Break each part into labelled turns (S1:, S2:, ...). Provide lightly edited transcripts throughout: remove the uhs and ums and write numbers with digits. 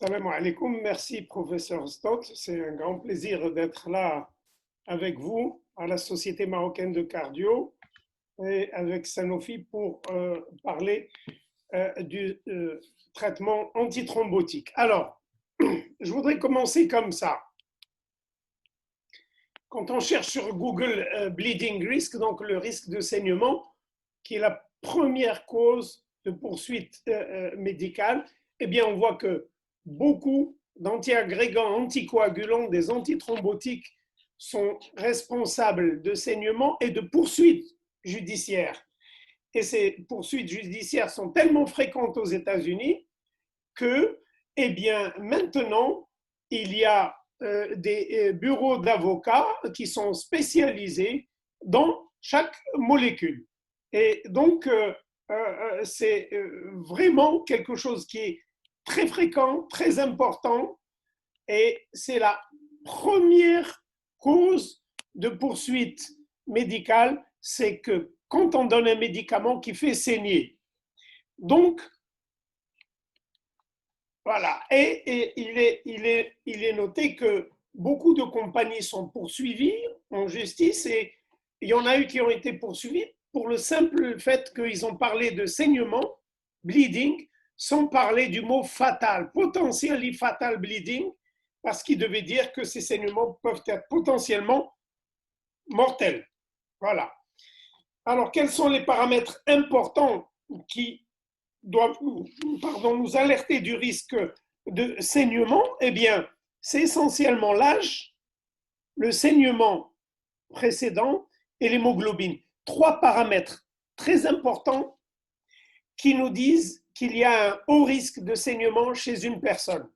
S1: Salam alaikum, merci professeur Stott. C'est un grand plaisir d'être là avec vous à la Société marocaine de cardio et avec Sanofi pour parler du traitement antithrombotique. Alors, je voudrais commencer comme ça. Quand on cherche sur Google bleeding risk, donc le risque de saignement, qui est la première cause de poursuite médicale, eh bien on voit que beaucoup d'antiagrégants anticoagulants, des antithrombotiques, sont responsables de saignements et de poursuites judiciaires. Et ces poursuites judiciaires sont tellement fréquentes aux États-Unis que, eh bien, maintenant, il y a des bureaux d'avocats qui sont spécialisés dans chaque molécule. Et donc, c'est vraiment quelque chose qui est très fréquent, très important, et c'est la première cause de poursuite médicale, c'est que quand on donne un médicament qui fait saigner. Donc, voilà. Et il est noté que beaucoup de compagnies sont poursuivies en justice et il y en a eu qui ont été poursuivis pour le simple fait qu'ils ont parlé de saignement, bleeding, sans parler du mot fatal, potentially fatal bleeding, parce qu'ils devaient dire que ces saignements peuvent être potentiellement mortels. Voilà. Alors, quels sont les paramètres importants qui doivent nous alerter du risque de saignement? Eh bien, c'est essentiellement l'âge, le saignement précédent et l'hémoglobine. Trois paramètres très importants qui nous disent qu'il y a un haut risque de saignement chez une personne.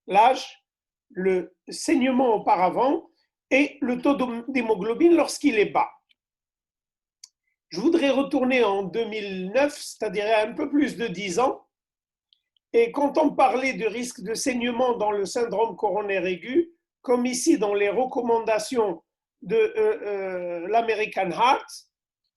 S1: L'âge, le saignement auparavant et le taux d'hémoglobine lorsqu'il est bas. Je voudrais retourner en 2009, c'est-à-dire un peu plus de 10 ans. Et quand on parlait de risque de saignement dans le syndrome coronaire aigu, comme ici dans les recommandations de l'American Heart,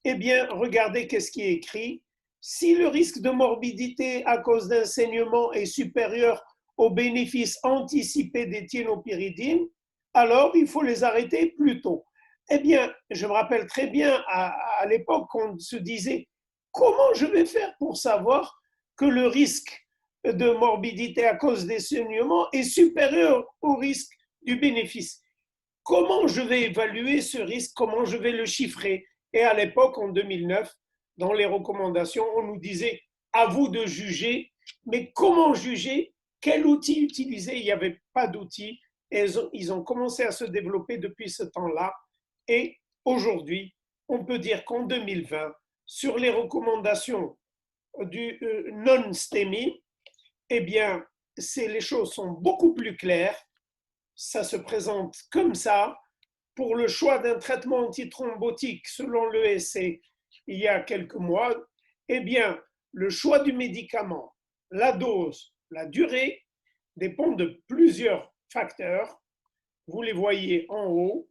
S1: eh bien, regardez qu'est-ce qui est écrit. Si le risque de morbidité à cause d'un saignement est supérieur aux bénéfices anticipés des thiénopyridines, alors il faut les arrêter plus tôt. Eh bien, je me rappelle très bien à l'époque qu'on se disait comment je vais faire pour savoir que le risque de morbidité à cause des saignements est supérieur au risque du bénéfice. Comment je vais évaluer ce risque? Comment je vais le chiffrer? Et à l'époque, en 2009, dans les recommandations, on nous disait à vous de juger, mais comment juger? Quel outil utiliser? Il n'y avait pas d'outil. Et ils ont commencé à se développer depuis ce temps-là. Et aujourd'hui, on peut dire qu'en 2020, sur les recommandations du non-STEMI, eh bien, les choses sont beaucoup plus claires. Ça se présente comme ça. Pour le choix d'un traitement antithrombotique selon l'ESC il y a quelques mois, eh bien, le choix du médicament, la dose, la durée dépend de plusieurs facteurs. Vous les voyez en haut.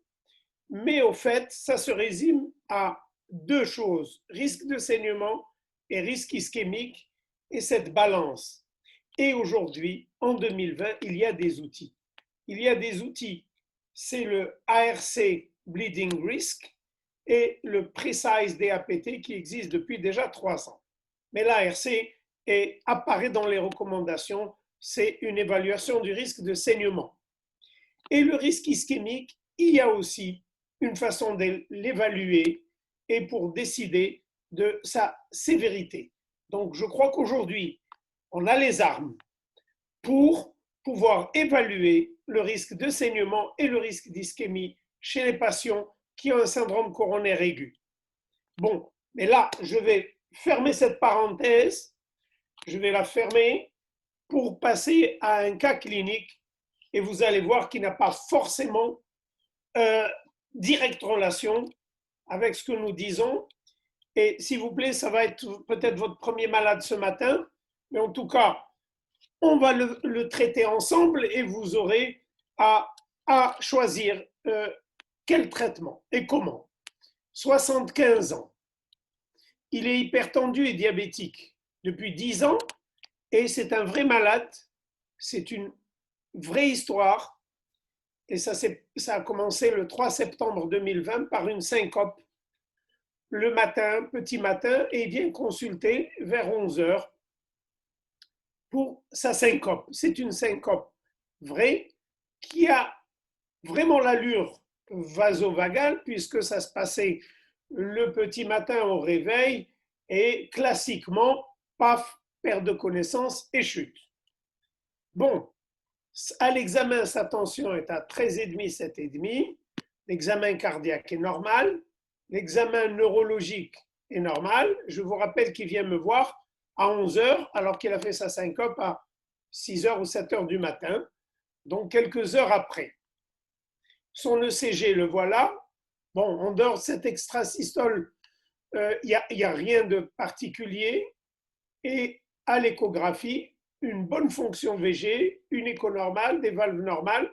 S1: Mais au fait, ça se résume à deux choses, risque de saignement et risque ischémique, et cette balance. Et aujourd'hui, en 2020, il y a des outils. Il y a des outils, c'est le ARC Bleeding Risk et le Precise DAPT qui existe depuis déjà 3 ans. Mais l'ARC apparaît dans les recommandations, c'est une évaluation du risque de saignement. Et le risque ischémique, il y a aussi une façon de l'évaluer et pour décider de sa sévérité. Donc je crois qu'aujourd'hui, on a les armes pour pouvoir évaluer le risque de saignement et le risque d'ischémie chez les patients qui ont un syndrome coronaire aigu. Bon, mais là, je vais fermer cette parenthèse, je vais la fermer pour passer à un cas clinique et vous allez voir qu'il n'a pas forcément directe relation avec ce que nous disons. Et s'il vous plaît, ça va être peut-être votre premier malade ce matin, mais en tout cas, on va le traiter ensemble et vous aurez à choisir quel traitement et comment. 75 ans. Il est hypertendu et diabétique depuis 10 ans et c'est un vrai malade. C'est une vraie histoire. Et ça a commencé le 3 septembre 2020 par une syncope le matin, petit matin, et il vient consulter vers 11 heures pour sa syncope. C'est une syncope vraie qui a vraiment l'allure vasovagale puisque ça se passait le petit matin au réveil et classiquement, paf, perte de connaissance et chute. Bon, à l'examen, sa tension est à 13,5, 7,5. L'examen cardiaque est normal. L'examen neurologique est normal. Je vous rappelle qu'il vient me voir à 11 heures alors qu'il a fait sa syncope à 6 heures ou 7 heures du matin, donc quelques heures après. Son ECG, le voilà. Bon, en dehors de cette extrasystole, il n'y a rien de particulier. Et à l'échographie, une bonne fonction VG, une écho normale, des valves normales,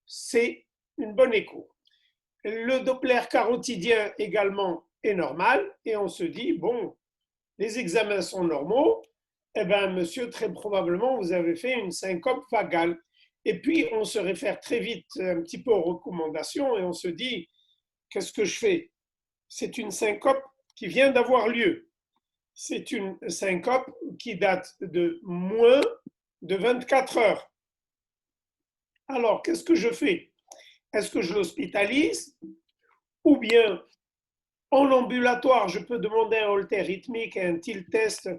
S1: c'est une bonne écho. Le Doppler carotidien également est normal et on se dit, bon, les examens sont normaux, eh bien, monsieur, très probablement, vous avez fait une syncope vagale. Et puis, on se réfère très vite un petit peu aux recommandations et on se dit, qu'est-ce que je fais? C'est une syncope qui vient d'avoir lieu. C'est une syncope qui date de moins de 24 heures. Alors, qu'est-ce que je fais? Est-ce que je l'hospitalise? Ou bien, en ambulatoire, je peux demander un holter rythmique et un tilt test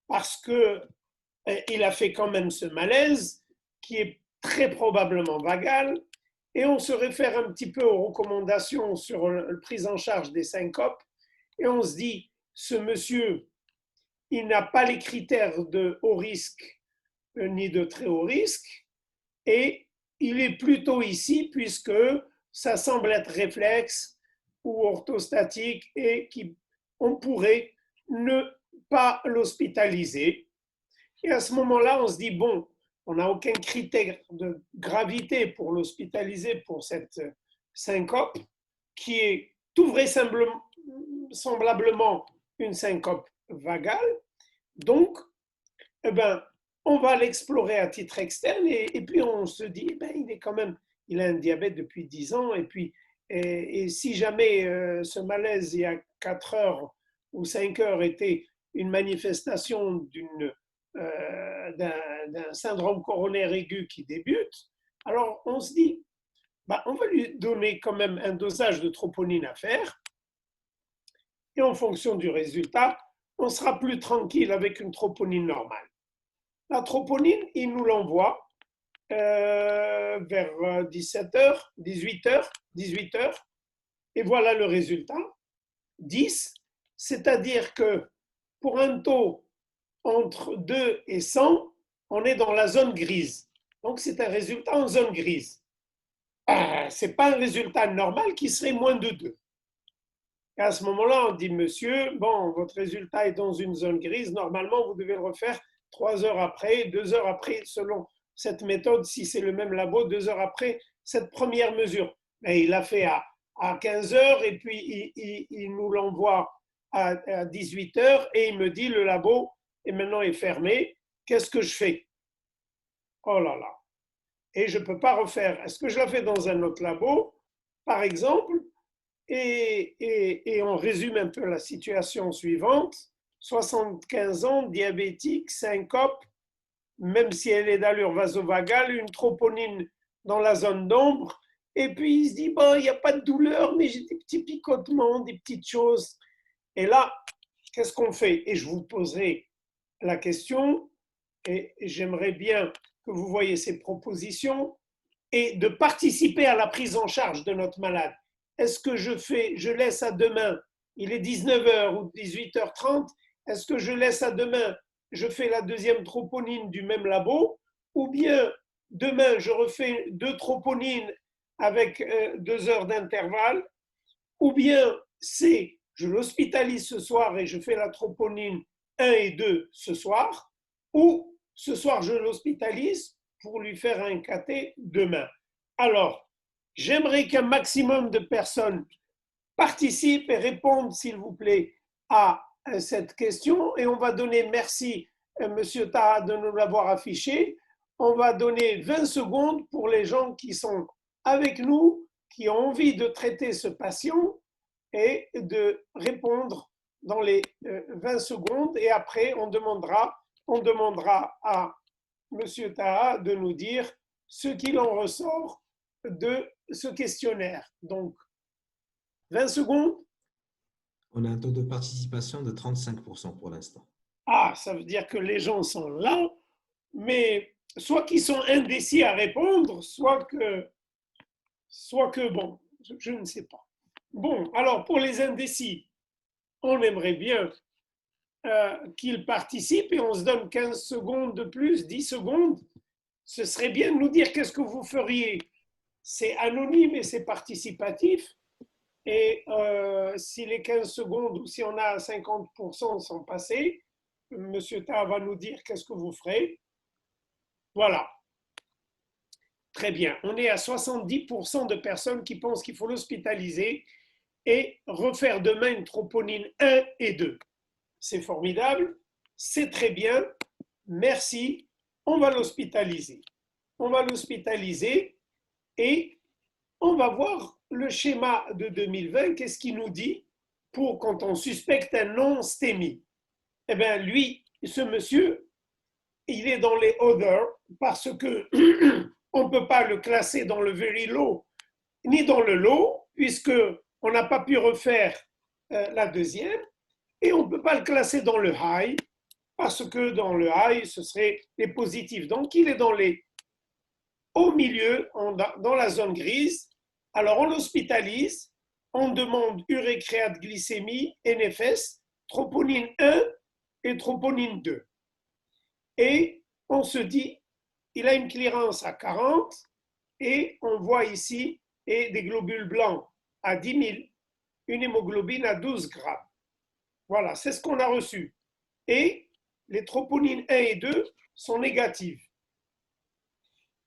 S1: parce qu'il a fait quand même ce malaise qui est très probablement vagal. Et on se réfère un petit peu aux recommandations sur la prise en charge des syncopes. Et on se dit, ce monsieur, il n'a pas les critères de haut risque ni de très haut risque, et il est plutôt ici puisque ça semble être réflexe ou orthostatique et qu'on pourrait ne pas l'hospitaliser. Et à ce moment-là, on se dit, bon, on n'a aucun critère de gravité pour l'hospitaliser pour cette syncope, qui est tout vraisemblablement une syncope vagale. Donc, eh ben, on va l'explorer à titre externe et puis on se dit, ben, il a un diabète depuis 10 ans et puis et si jamais ce malaise il y a 4 heures ou 5 heures était une manifestation d'un syndrome coronaire aigu qui débute, alors on se dit, ben, on va lui donner quand même un dosage de troponine à faire et en fonction du résultat, on sera plus tranquille avec une troponine normale. La troponine, il nous l'envoie vers 17h, 18h, 18h, et voilà le résultat, 10, c'est-à-dire que pour un taux entre 2 et 100, on est dans la zone grise. Donc c'est un résultat en zone grise. Ce n'est pas un résultat normal qui serait moins de 2. Et à ce moment-là, on dit, monsieur, bon, votre résultat est dans une zone grise, normalement, vous devez le refaire 3 heures après, 2 heures après, selon cette méthode, si c'est le même labo, 2 heures après cette première mesure. Mais il l'a fait à 15 heures et puis il nous l'envoie à 18 heures et il me dit, le labo est maintenant fermé, qu'est-ce que je fais? Oh là là. Et je ne peux pas refaire. Est-ce que je la fais dans un autre labo, par exemple? Et on résume un peu la situation suivante. 75 ans, diabétique, syncope, même si elle est d'allure vasovagale, une troponine dans la zone d'ombre. Et puis il se dit, bon, il n'y a pas de douleur, mais j'ai des petits picotements, des petites choses. Et là, qu'est-ce qu'on fait? Et je vous poserai la question, et j'aimerais bien que vous voyez ces propositions, et de participer à la prise en charge de notre malade. Est-ce que je laisse à demain, il est 19h ou 18h30, est-ce que je laisse à demain, je fais la deuxième troponine du même labo, ou bien demain je refais 2 troponines avec 2 heures d'intervalle, ou bien c'est je l'hospitalise ce soir et je fais la troponine 1 et 2 ce soir, ou ce soir je l'hospitalise pour lui faire un cathé demain. Alors, j'aimerais qu'un maximum de personnes participent et répondent, s'il vous plaît, à cette question. Et on va donner merci, Monsieur Taha, de nous l'avoir affiché. on va donner 20 secondes pour les gens qui sont avec nous, qui ont envie de traiter ce patient et de répondre dans les 20 secondes. Et après, on demandera à M. Taha de nous dire ce qu'il en ressort de ce questionnaire. Donc, 20 secondes.
S2: On a un taux de participation de 35% pour l'instant.
S1: Ah, ça veut dire que les gens sont là, mais soit qu'ils sont indécis à répondre, soit que bon, je ne sais pas. Bon, alors pour les indécis, on aimerait bien qu'ils participent et on se donne 15 secondes de plus, 10 secondes. Ce serait bien de nous dire qu'est-ce que vous feriez. C'est anonyme et c'est participatif. Et si les 15 secondes ou si on a 50% sont passés, Monsieur Ta va nous dire qu'est-ce que vous ferez. Voilà. Très bien. On est à 70% de personnes qui pensent qu'il faut l'hospitaliser et refaire demain une troponine 1 et 2. C'est formidable, c'est très bien, merci, on va l'hospitaliser. On va l'hospitaliser et on va voir le schéma de 2020, qu'est-ce qu'il nous dit pour quand on suspecte un non-stémie. Eh bien, lui, ce monsieur, il est dans les other parce que on ne peut pas le classer dans le very low ni dans le low, puisqu'on n'a pas pu refaire la deuxième, et on ne peut pas le classer dans le high, parce que dans le high, ce serait les positifs. Donc, il est au milieu, dans la zone grise. Alors, on l'hospitalise, on demande urécréate glycémie, NFS, troponine 1 et troponine 2. Et on se dit, il a une clearance à 40, et on voit ici et des globules blancs à 10 000, une hémoglobine à 12 grammes. Voilà, c'est ce qu'on a reçu. Et les troponines 1 et 2 sont négatives.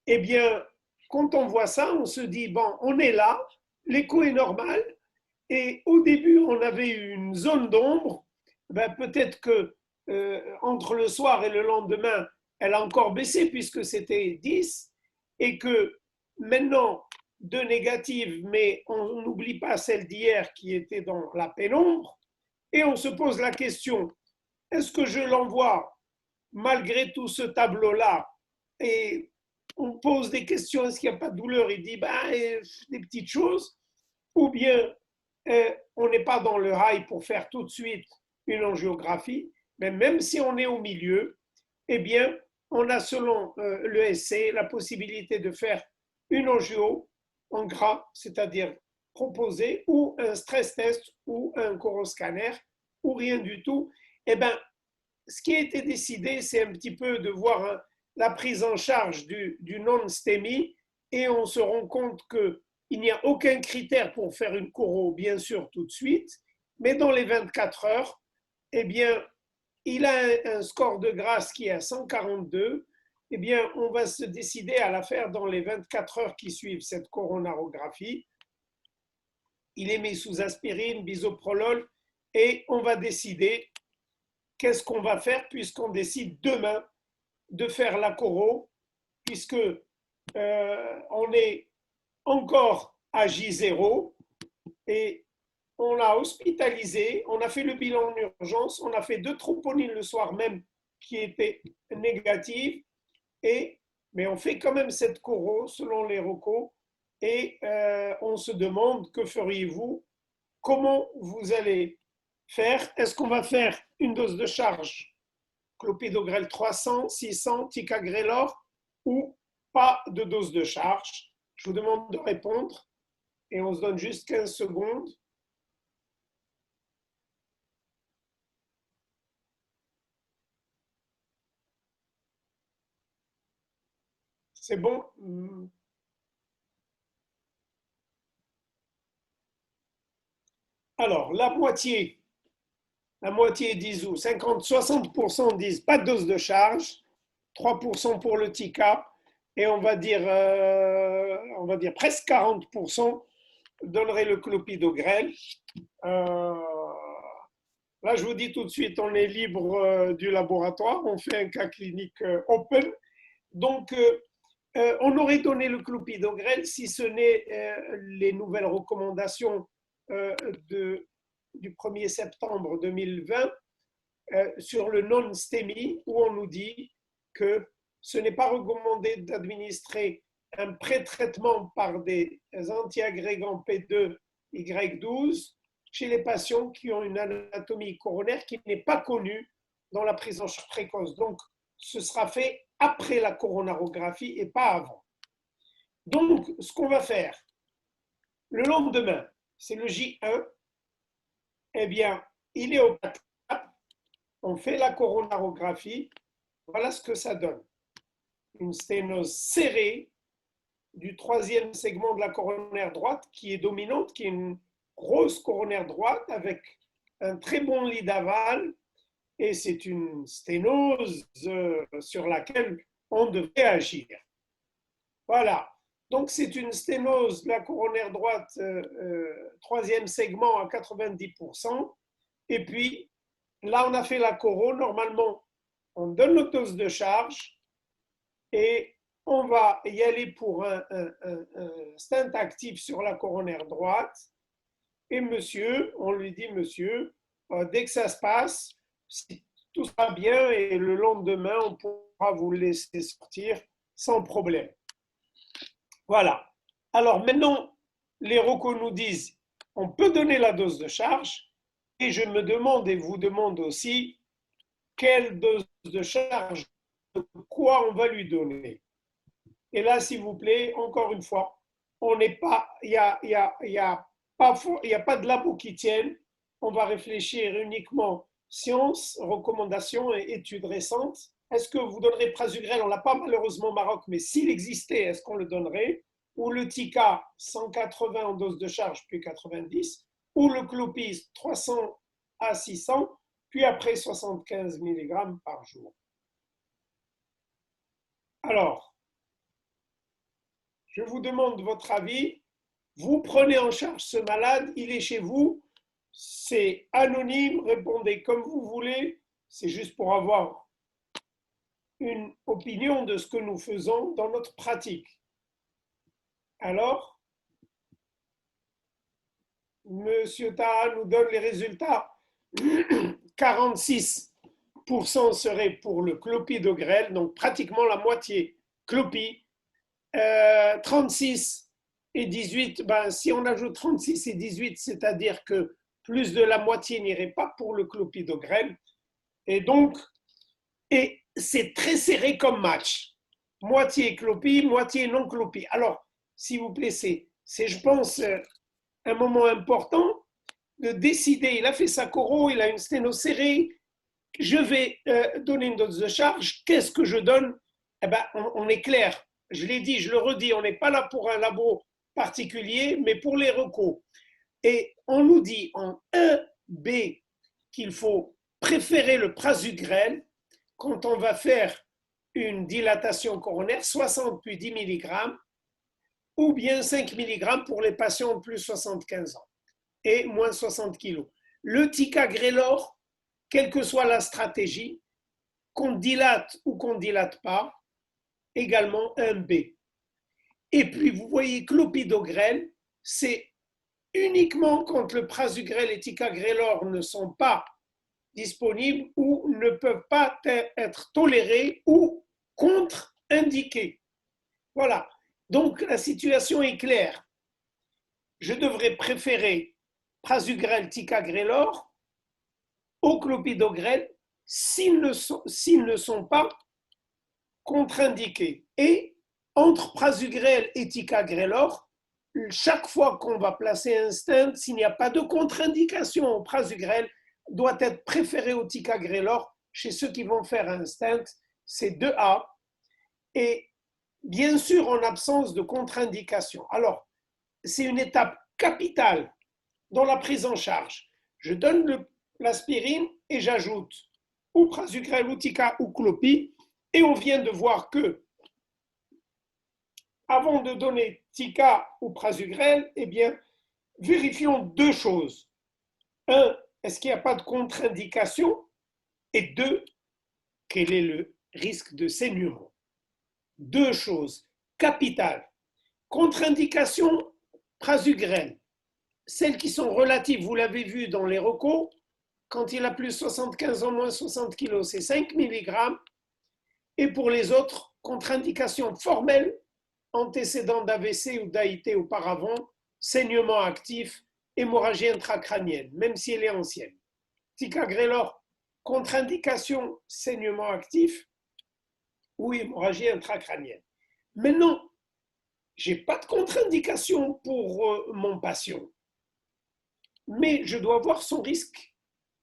S1: Eh bien, quand on voit ça, on se dit, bon, on est là, l'écho est normal, et au début, on avait une zone d'ombre, ben, peut-être que entre le soir et le lendemain, elle a encore baissé puisque c'était 10, et que maintenant, 2 négatives, mais on n'oublie pas celle d'hier qui était dans la pénombre, et on se pose la question, est-ce que je l'envoie malgré tout ce tableau-là? Et on pose des questions, est-ce qu'il n'y a pas de douleur? Il dit, des petites choses. Ou bien, on n'est pas dans le high pour faire tout de suite une angiographie, mais même si on est au milieu, eh bien, on a selon l'ESC la possibilité de faire une angio en gras, c'est-à-dire proposé, ou un stress test, ou un coroscanner, ou rien du tout. Eh bien, ce qui a été décidé, c'est un petit peu de voir la prise en charge du non-STEMI, et on se rend compte qu'il n'y a aucun critère pour faire une choro, bien sûr, tout de suite, mais dans les 24 heures, eh bien, il a un score de grâce qui est à 142, eh bien, on va se décider à la faire dans les 24 heures qui suivent cette coronarographie. Il est mis sous aspirine, bisoprolol, et on va décider qu'est-ce qu'on va faire puisqu'on décide demain de faire la coro, puisque on est encore à J0 et on l'a hospitalisé, on a fait le bilan en urgence, on a fait 2 troponines le soir même qui étaient négatives, mais on fait quand même cette coro selon les recos, et on se demande que feriez-vous, comment vous allez faire, est-ce qu'on va faire une dose de charge clopidogrel 300, 600, ticagrelor, ou pas de dose de charge? Je vous demande de répondre et on se donne juste 15 secondes. C'est bon? Alors, la moitié disent, ou 60% disent pas de dose de charge, 3% pour le TICA, et on va dire presque 40% donnerait le clopidogrel. Là, je vous dis tout de suite, on est libre du laboratoire, on fait un cas clinique open, Donc, on aurait donné le clopidogrel si ce n'est les nouvelles recommandations du 1er septembre 2020 sur le non-STEMI, où on nous dit que ce n'est pas recommandé d'administrer un pré-traitement par des antiagrégants P2, Y12 chez les patients qui ont une anatomie coronaire qui n'est pas connue dans la prise en charge précoce. Donc, ce sera fait après la coronarographie et pas avant. Donc, ce qu'on va faire, le lendemain, c'est le J1, eh bien, il est au on fait la coronarographie, voilà ce que ça donne. Une sténose serrée du troisième segment de la coronaire droite qui est dominante, qui est une grosse coronaire droite avec un très bon lit d'aval, et c'est une sténose sur laquelle on devrait agir. Voilà. Donc c'est une sténose de la coronaire droite, troisième segment à 90%. Et puis là, on a fait la coro. Normalement, on donne notre dose de charge et on va y aller pour un stent actif sur la coronaire droite. Et monsieur, on lui dit, monsieur, dès que ça se passe, si tout sera bien et le lendemain, on pourra vous laisser sortir sans problème. Voilà. Alors maintenant, les recos nous disent, on peut donner la dose de charge et je me demande et vous demande aussi, quelle dose de charge, quoi on va lui donner. Et là, s'il vous plaît, encore une fois, on n'est pas, il n'y a pas de labo qui tienne. On va réfléchir uniquement science, recommandations et études récentes. Est-ce que vous donnerez Prasugrel? On ne l'a pas malheureusement au Maroc, mais s'il existait, est-ce qu'on le donnerait? Ou le Tika 180 en dose de charge, puis 90, ou le Clopis 300 à 600, puis après 75 mg par jour. Alors, je vous demande votre avis. Vous prenez en charge ce malade, il est chez vous, c'est anonyme, répondez comme vous voulez, c'est juste pour avoir une opinion de ce que nous faisons dans notre pratique. Alors, Monsieur Taha nous donne les résultats. 46% serait pour le clopidogrel, donc pratiquement la moitié clopi. 36 et 18, ben, si on ajoute 36 et 18, c'est-à-dire que plus de la moitié n'irait pas pour le clopidogrel. Et donc, c'est très serré comme match. Moitié clopi, moitié non clopi. Alors, s'il vous plaît, c'est je pense, un moment important de décider. Il a fait sa coro, il a une sténose serrée. Je vais donner une dose de charge. Qu'est-ce que je donne? Eh ben, on est clair. Je l'ai dit, je le redis, on n'est pas là pour un labo particulier, mais pour les recos. Et on nous dit en 1B qu'il faut préférer le Prasugrel quand on va faire une dilatation coronaire, 60 puis 10 mg, ou bien 5 mg pour les patients de plus de 75 ans et moins de 60 kg. Le ticagrelor, quelle que soit la stratégie, qu'on dilate ou qu'on ne dilate pas, également 1B. Et puis, vous voyez, clopidogrel, c'est uniquement quand le Prasugrel et ticagrelor ne sont pas disponibles ou ne peuvent pas être tolérés ou contre-indiqués. Voilà. Donc, la situation est claire. Je devrais préférer Prasugrel, ticagrelor au clopidogrel s'ils ne sont pas contre-indiqués. Et entre Prasugrel et ticagrelor, chaque fois qu'on va placer un stent, s'il n'y a pas de contre-indication au Prasugrel, doit être préféré au ticagrelor chez ceux qui vont faire un stent, c'est 2A. Et bien sûr, en absence de contre-indication. Alors, c'est une étape capitale dans la prise en charge. Je donne l'aspirine et j'ajoute ou Prasugrel, ou Tika, ou Clopi, et on vient de voir que avant de donner Tika ou Prasugrel, eh bien, vérifions deux choses. Un, est-ce qu'il n'y a pas de contre-indication? Et deux, quel est le risque de saignement? deux choses capitales. Contre-indication prasugrel, celles qui sont relatives, vous l'avez vu dans les recos, quand il a plus 75 ans, moins 60 kg, c'est 5 mg. Et pour les autres, contre-indications formelles, antécédents d'AVC ou d'AIT auparavant, saignement actif, hémorragie intracrânienne, même si elle est ancienne. Ticagrelor, contre-indication, saignement actif ou hémorragie intracrânienne. Maintenant, je n'ai pas de contre-indication pour mon patient, mais je dois voir son risque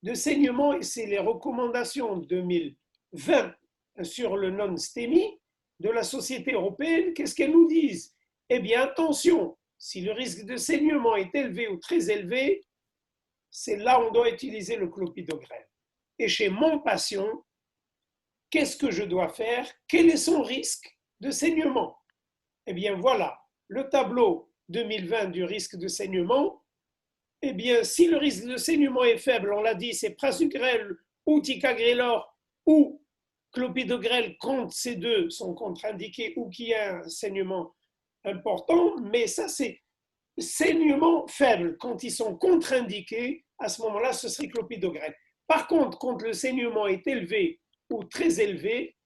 S1: de saignement et c'est les recommandations 2020 sur le non-STEMI de la Société européenne. Qu'est-ce qu'elles nous disent? Eh bien, attention, si le risque de saignement est élevé ou très élevé, c'est là où on doit utiliser le clopidogrel. Et chez mon patient, qu'est-ce que je dois faire? Quel est son risque de saignement? Eh bien, voilà, le tableau 2020 du risque de saignement. Eh bien, si le risque de saignement est faible, on l'a dit, c'est prasugrel ou ticagrelor ou clopidogrel quand ces deux sont contre-indiqués ou qu'il y a un saignement important. Mais ça, c'est saignement faible. Quand ils sont contre-indiqués, à ce moment-là, ce serait clopidogrel. Par contre, quand le saignement est élevé ou très élevé,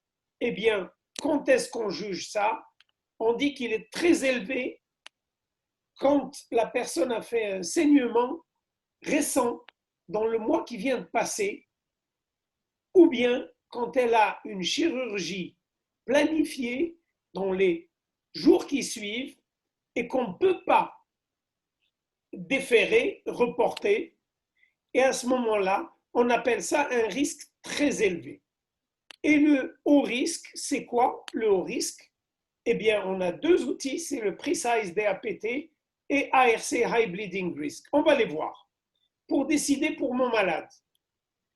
S1: eh bien, quand est-ce qu'on juge ça? On dit qu'il est très élevé quand la personne a fait un saignement récent dans le mois qui vient de passer, ou bien quand elle a une chirurgie planifiée dans les jours qui suivent et qu'on ne peut pas déférer, reporter, et à ce moment-là, on appelle ça un risque très élevé. Et le haut risque, c'est quoi le haut risque? Eh bien, on a deux outils, c'est le Precise DAPT et ARC High Bleeding Risk. On va les voir pour décider pour mon malade.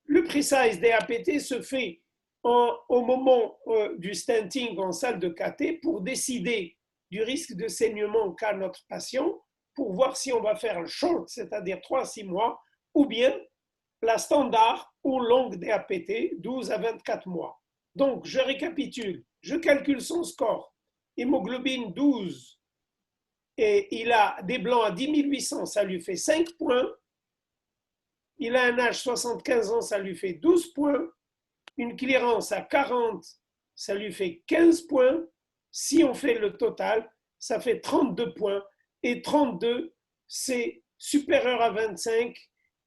S1: Le Precise DAPT se fait au moment du stenting en salle de cathé pour décider du risque de saignement qu'a notre patient, pour voir si on va faire un short, c'est-à-dire 3 à 6 mois, ou bien la standard ou longue DAPT, 12 à 24 mois. Donc, je récapitule, je calcule son score, hémoglobine 12, et il a des blancs à 10 800, ça lui fait 5 points. Il a un âge 75 ans, ça lui fait 12 points. Une clearance à 40, ça lui fait 15 points. Si on fait le total, ça fait 32 points. Et 32, c'est supérieur à 25.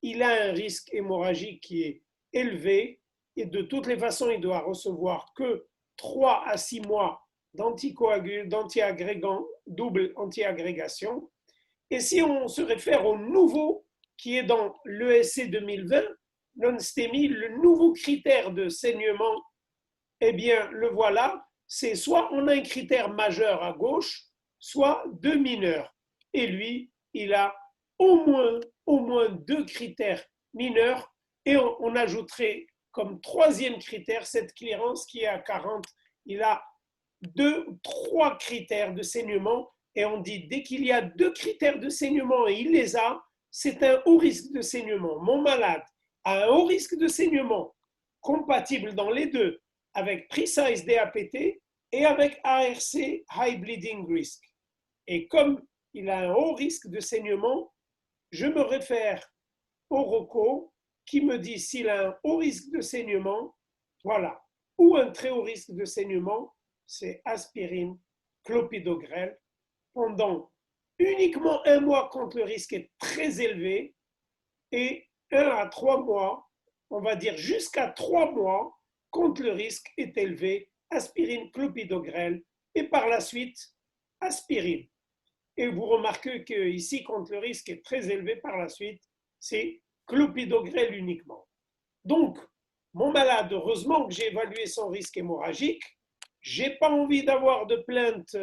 S1: Il a un risque hémorragique qui est élevé. Et de toutes les façons, il doit recevoir que 3 à 6 mois d'antiagrégant, double antiagrégation. Et si on se réfère au nouveau qui est dans l'ESC 2020, non-STEMI, le nouveau critère de saignement, eh bien, le voilà, c'est soit on a un critère majeur à gauche, soit deux mineurs. Et lui, il a au moins deux critères mineurs, et on ajouterait comme troisième critère cette clearance qui est à 40. Il a deux, trois critères de saignement, et on dit dès qu'il y a deux critères de saignement et il les a, c'est un haut risque de saignement. Mon malade a un haut risque de saignement compatible dans les deux avec Precise DAPT et avec ARC High Bleeding Risk. Et comme il a un haut risque de saignement, je me réfère au ROCO qui me dit s'il a un haut risque de saignement, voilà, ou un très haut risque de saignement, c'est aspirine, clopidogrel, pendant uniquement un mois quand le risque est très élevé et 1 à 3 mois, on va dire jusqu'à 3 mois quand le risque est élevé, aspirine, clopidogrel et par la suite aspirine. Et vous remarquez qu'ici, quand le risque est très élevé par la suite, c'est clopidogrel uniquement. Donc, mon malade, heureusement que j'ai évalué son risque hémorragique, je n'ai pas envie d'avoir de plainte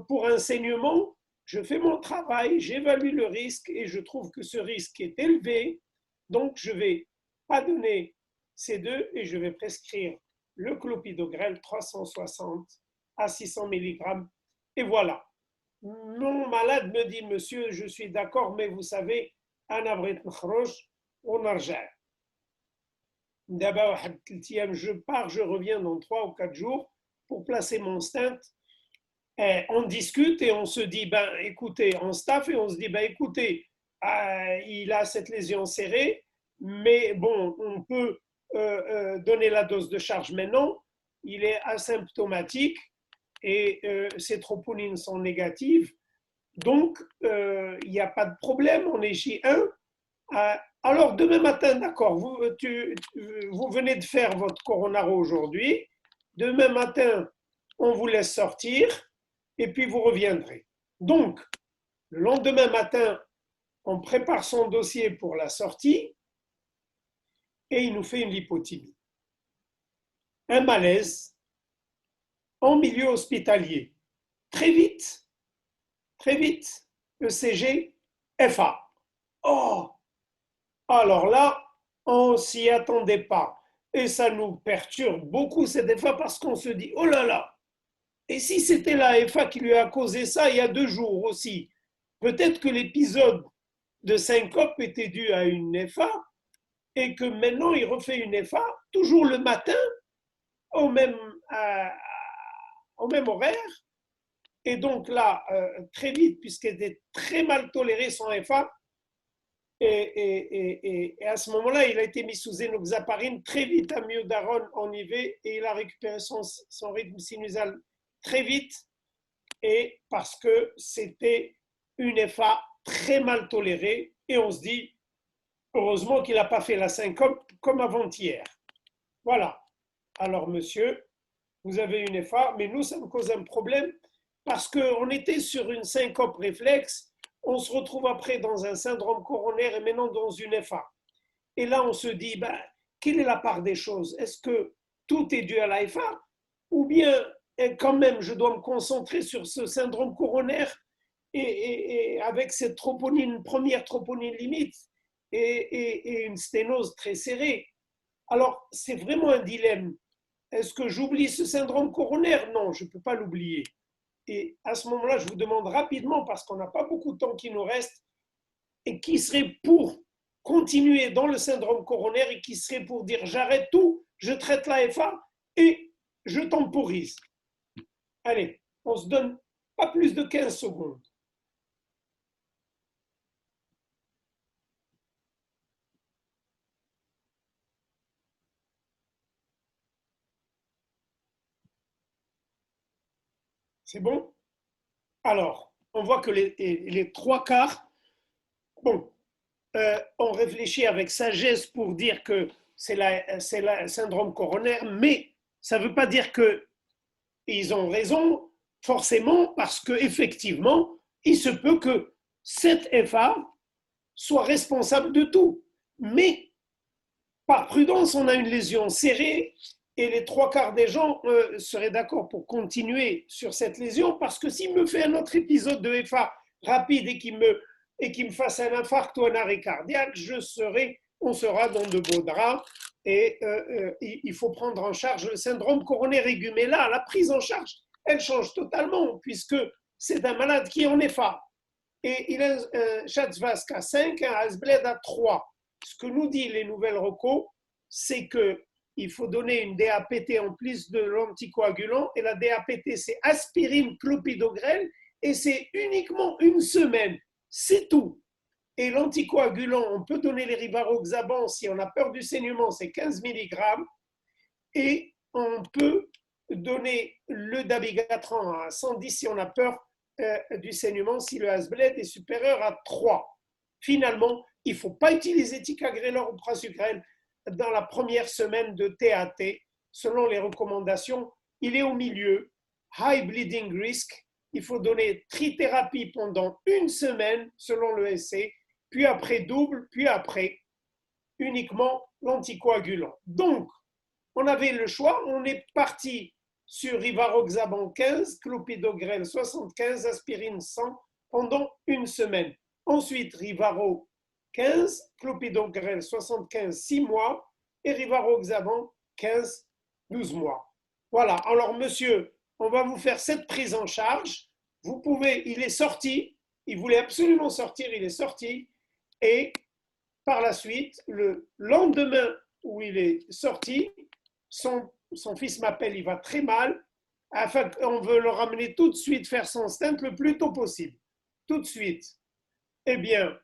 S1: pour un saignement, je fais mon travail, j'évalue le risque et je trouve que ce risque est élevé, donc je ne vais pas donner ces deux et je vais prescrire le clopidogrel 360 à 600 mg. Et voilà. Mon malade me dit, monsieur, je suis d'accord, mais vous savez, Anna Brit Khroch, on argère. D'abord, je pars, je reviens dans 3 ou 4 jours pour placer mon stent. Et on discute et on se dit, ben écoutez, on staff et on se dit, ben écoutez, il a cette lésion serrée, mais bon, on peut donner la dose de charge maintenant. Il est asymptomatique et ses troponines sont négatives. Donc, il n'y a pas de problème, on est J1. Alors, demain matin, d'accord, vous venez de faire votre coronaro aujourd'hui. Demain matin, on vous laisse sortir et puis vous reviendrez. Donc, le lendemain matin, on prépare son dossier pour la sortie et il nous fait une lipothymie. Un malaise en milieu hospitalier. Très vite, ECG, FA. Oh, alors là, on ne s'y attendait pas. Et ça nous perturbe beaucoup cette FA parce qu'on se dit, oh là là, et si c'était la FA qui lui a causé ça il y a 2 jours aussi, peut-être que l'épisode de syncope était dû à une FA et que maintenant il refait une FA, toujours le matin, au même, au même horaire. Et donc là, très vite, puisqu'elle était très mal tolérée son FA, et à ce moment-là, il a été mis sous énoxaparine très vite à myodaron en IV et il a récupéré son rythme sinusal très vite et parce que c'était une FA très mal tolérée et on se dit heureusement qu'il n'a pas fait la syncope comme avant-hier. Voilà. Alors monsieur, vous avez une FA, mais nous, ça me cause un problème parce qu'on était sur une syncope réflexe, on se retrouve après dans un syndrome coronaire et maintenant dans une FA. Et là, on se dit, ben, quelle est la part des choses? Est-ce que tout est dû à la FA ou bien quand même je dois me concentrer sur ce syndrome coronaire et avec cette troponine, première troponine limite et une sténose très serrée? Alors, c'est vraiment un dilemme. Est-ce que j'oublie ce syndrome coronaire? Non, je ne peux pas l'oublier. Et à ce moment-là, je vous demande rapidement, parce qu'on n'a pas beaucoup de temps qui nous reste, et qui serait pour continuer dans le syndrome coronaire et qui serait pour dire j'arrête tout, je traite la FA et je temporise. Allez, on se donne pas plus de 15 secondes. C'est bon? Alors, on voit que les 3 quarts, bon, on réfléchit avec sagesse pour dire que c'est le syndrome coronaire, mais ça ne veut pas dire qu'ils ont raison, forcément, parce qu'effectivement, il se peut que cette FA soit responsable de tout. Mais par prudence, on a une lésion serrée et les 3 quarts des gens seraient d'accord pour continuer sur cette lésion parce que s'il me fait un autre épisode de FA rapide et qu'il me fasse un infarct ou un arrêt cardiaque, on sera dans de beaux draps et il faut prendre en charge le syndrome coronaire aigu. Mais là, la prise en charge, elle change totalement puisque c'est un malade qui est en FA. Et il a un Schatzvask à 5, un Hasbled à 3. Ce que nous disent les nouvelles recos, c'est qu'il faut donner une DAPT en plus de l'anticoagulant. Et la DAPT, c'est aspirine, clopidogrel, et c'est uniquement une semaine. C'est tout. Et l'anticoagulant, on peut donner les rivaroxaban si on a peur du saignement, c'est 15 mg. Et on peut donner le dabigatran à 110 si on a peur du saignement si le Hasbled est supérieur à 3. Finalement, il ne faut pas utiliser ticagrelor ou prasugrel dans la première semaine de TAT. Selon les recommandations, il est au milieu, high bleeding risk. Il faut donner trithérapie pendant une semaine selon le l'ESC, puis après double, puis après uniquement l'anticoagulant. Donc, on avait le choix, on est parti sur rivaroxaban 15, clopidogrel 75, aspirine 100 pendant une semaine. Ensuite, Rivaro 15, clopidogrel 75, 6 mois et rivaroxaban 15, 12 mois. Voilà, alors monsieur, on va vous faire cette prise en charge. Vous pouvez, il est sorti, il voulait absolument sortir, il est sorti et par la suite, le lendemain où il est sorti, son fils m'appelle, il va très mal, afin qu'on veut le ramener tout de suite faire son stent le plus tôt possible. Tout de suite. Eh bien,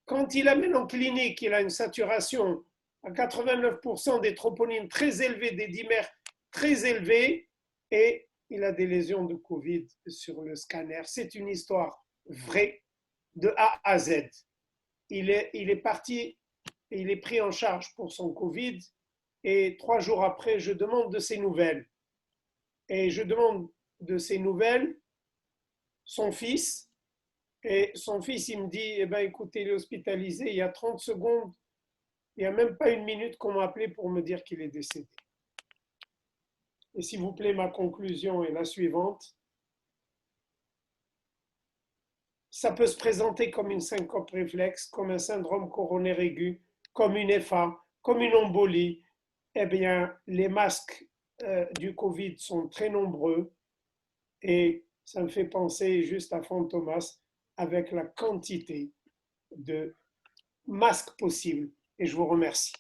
S1: quand il amène en clinique, il a une saturation à 89% des troponines très élevées, des dimères très élevées, et il a des lésions de Covid sur le scanner. C'est une histoire vraie de A à Z. Il est parti, il est pris en charge pour son Covid, et 3 jours après, je demande de ses nouvelles. Et je demande de ses nouvelles, son fils, et son fils, il me dit, eh ben, écoutez, il est hospitalisé, il y a 30 secondes, il n'y a même pas une minute qu'on m'a appelé pour me dire qu'il est décédé. Et s'il vous plaît, ma conclusion est la suivante. Ça peut se présenter comme une syncope réflexe, comme un syndrome coronaire aigu, comme une FA, comme une embolie. Eh bien, les masques du Covid sont très nombreux et ça me fait penser juste à Fantomas avec la quantité de masques possibles. Et je vous remercie.